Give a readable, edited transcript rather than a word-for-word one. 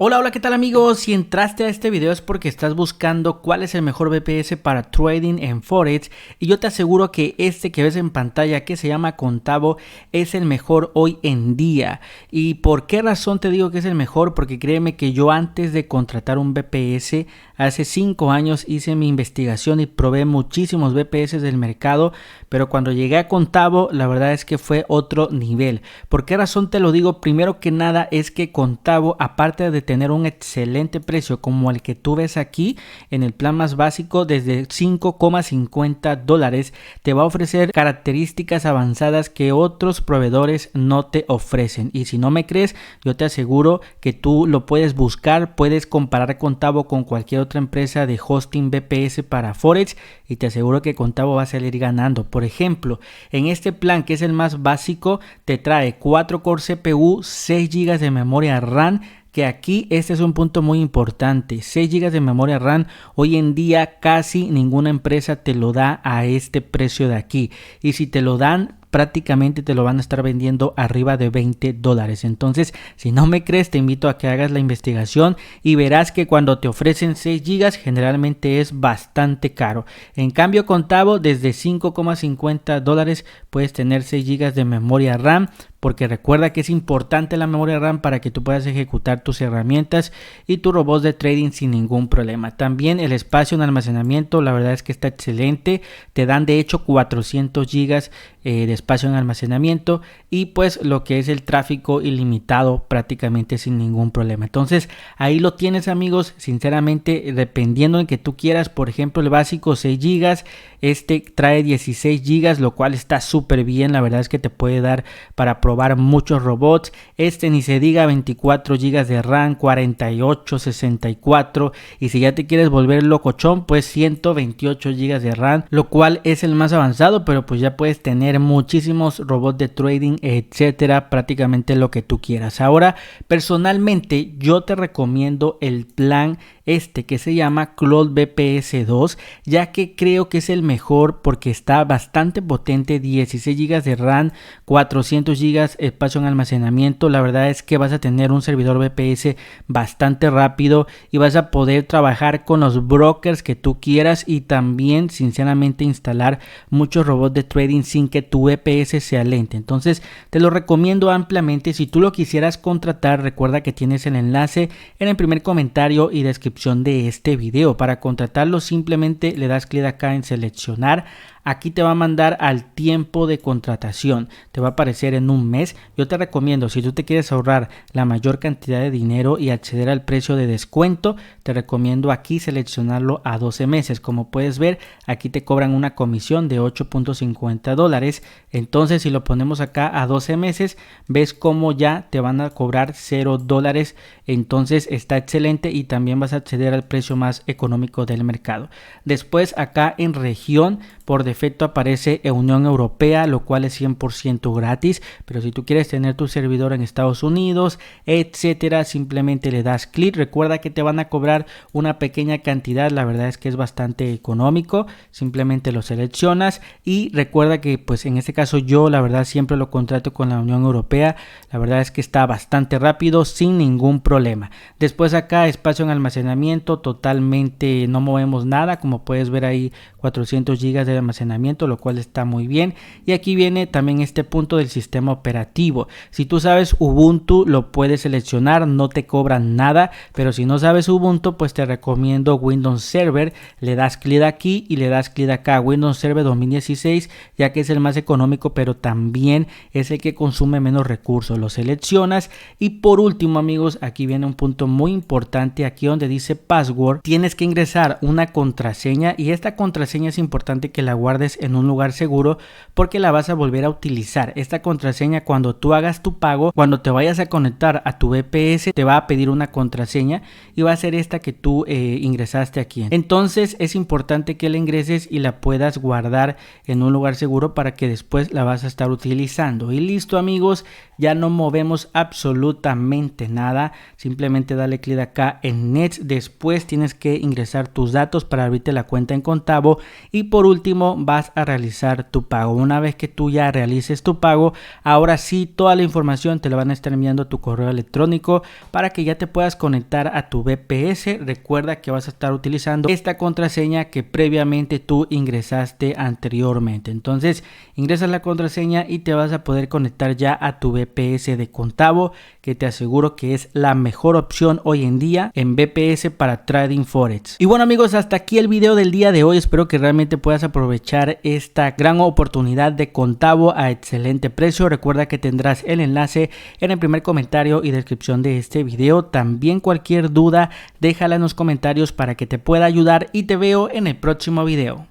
Hola, ¿qué tal amigos? Si entraste a este video es porque estás buscando cuál es el mejor VPS para trading en Forex y yo te aseguro que este que ves en pantalla que se llama Contavo es el mejor hoy en día. ¿Y por qué razón te digo que es el mejor? Porque créeme que yo antes de contratar un VPS hace 5 años hice mi investigación y probé muchísimos VPS del mercado, pero cuando llegué a Contavo la verdad es que fue otro nivel. ¿Por qué razón te lo digo? Primero que nada es que Contavo, aparte de tener un excelente precio como el que tú ves aquí en el plan más básico desde $5,50, te va a ofrecer características avanzadas que otros proveedores no te ofrecen. Y si no me crees, yo te aseguro que tú lo puedes buscar, puedes comparar Contavo con cualquier otra empresa de hosting VPS para Forex y te aseguro que Contavo va a salir ganando. Por ejemplo, en este plan que es el más básico, te trae 4 core CPU, 6 GB de memoria RAM, que aquí este es un punto muy importante. 6 GB de memoria RAM hoy en día casi ninguna empresa te lo da a este precio de aquí, y si te lo dan prácticamente te lo van a estar vendiendo arriba de $20. Entonces, si no me crees, te invito a que hagas la investigación y verás que cuando te ofrecen 6 GB generalmente es bastante caro. En cambio, Contavo desde $5,50 puedes tener 6 GB de memoria RAM, porque recuerda que es importante la memoria RAM para que tú puedas ejecutar tus herramientas y tus robots de trading sin ningún problema. También el espacio en almacenamiento, la verdad es que está excelente. Te dan de hecho 400 GB de espacio en almacenamiento y pues lo que es el tráfico ilimitado prácticamente sin ningún problema. Entonces ahí lo tienes amigos. Sinceramente, dependiendo en que tú quieras, por ejemplo el básico 6 GB, este trae 16 GB, lo cual está súper bien. La verdad es que te puede dar para probar muchos robots. Este ni se diga, 24 GB de RAM, 48, 64, y si ya te quieres volver locochón, pues 128 GB de RAM, lo cual es el más avanzado, pero pues ya puedes tener muchísimos robots de trading, etcétera, prácticamente lo que tú quieras. Ahora, personalmente yo te recomiendo el plan este que se llama Cloud VPS 2, ya que creo que es el mejor porque está bastante potente. 16 GB de RAM, 400 GB espacio en almacenamiento. La verdad es que vas a tener un servidor VPS bastante rápido y vas a poder trabajar con los brokers que tú quieras y también sinceramente instalar muchos robots de trading sin que tu VPS sea lento. Entonces te lo recomiendo ampliamente. Si tú lo quisieras contratar, recuerda que tienes el enlace en el primer comentario y descripción de este video. Para contratarlo simplemente le das clic acá en seleccionar. Aquí te va a mandar al tiempo de contratación, te va a aparecer en un mes. Yo te recomiendo, si tú te quieres ahorrar la mayor cantidad de dinero y acceder al precio de descuento, te recomiendo aquí seleccionarlo a 12 meses. Como puedes ver, aquí te cobran una comisión de $8,50. Entonces si lo ponemos acá a 12 meses, ves cómo ya te van a cobrar $0. Entonces está excelente y también vas a acceder al precio más económico del mercado. Después acá en región, por defecto aparece Unión Europea, lo cual es 100% gratis, pero si tú quieres tener tu servidor en Estados Unidos, etcétera, simplemente le das clic. Recuerda que te van a cobrar una pequeña cantidad, la verdad es que es bastante económico, simplemente lo seleccionas y recuerda que pues en este caso yo la verdad siempre lo contrato con la Unión Europea. La verdad es que está bastante rápido sin ningún problema. Después acá espacio en almacenamiento, totalmente no movemos nada, como puedes ver ahí 400 GB de almacenamiento, lo cual está muy bien. Y aquí viene también este punto del sistema operativo. Si tú sabes Ubuntu, lo puedes seleccionar, no te cobran nada, pero si no sabes Ubuntu, pues te recomiendo Windows Server. Le das clic aquí y le das clic acá, Windows Server 2016, ya que es el más económico, pero también es el que consume menos recursos. Lo seleccionas y por último amigos, aquí viene un punto muy importante. Aquí donde dice password, tienes que ingresar una contraseña y esta contraseña es importante que la guardes en un lugar seguro porque la vas a volver a utilizar. Esta contraseña, cuando tú hagas tu pago, cuando te vayas a conectar a tu VPS, te va a pedir una contraseña y va a ser esta que tú ingresaste aquí. Entonces es importante que la ingreses y la puedas guardar en un lugar seguro para que después la vas a estar utilizando. Y listo amigos, ya no movemos absolutamente nada. Simplemente dale clic acá en Next. Después tienes que ingresar tus datos para abrirte la cuenta en Contavo y por último vas a realizar tu pago. Una vez que tú ya realices tu pago, ahora sí toda la información te la van a estar enviando a tu correo electrónico para que ya te puedas conectar a tu VPS. Recuerda que vas a estar utilizando esta contraseña que previamente tú ingresaste anteriormente. Entonces ingresas la contraseña y te vas a poder conectar ya a tu VPS de Contavo, que te aseguro que es la mejor opción hoy en día en VPS para trading forex. Y bueno amigos, hasta aquí el video del día de hoy. Espero que realmente puedas aprovechar esta gran oportunidad de Contavo a excelente precio. Recuerda que tendrás el enlace en el primer comentario y descripción de este video. También cualquier duda déjala en los comentarios para que te pueda ayudar y te veo en el próximo video.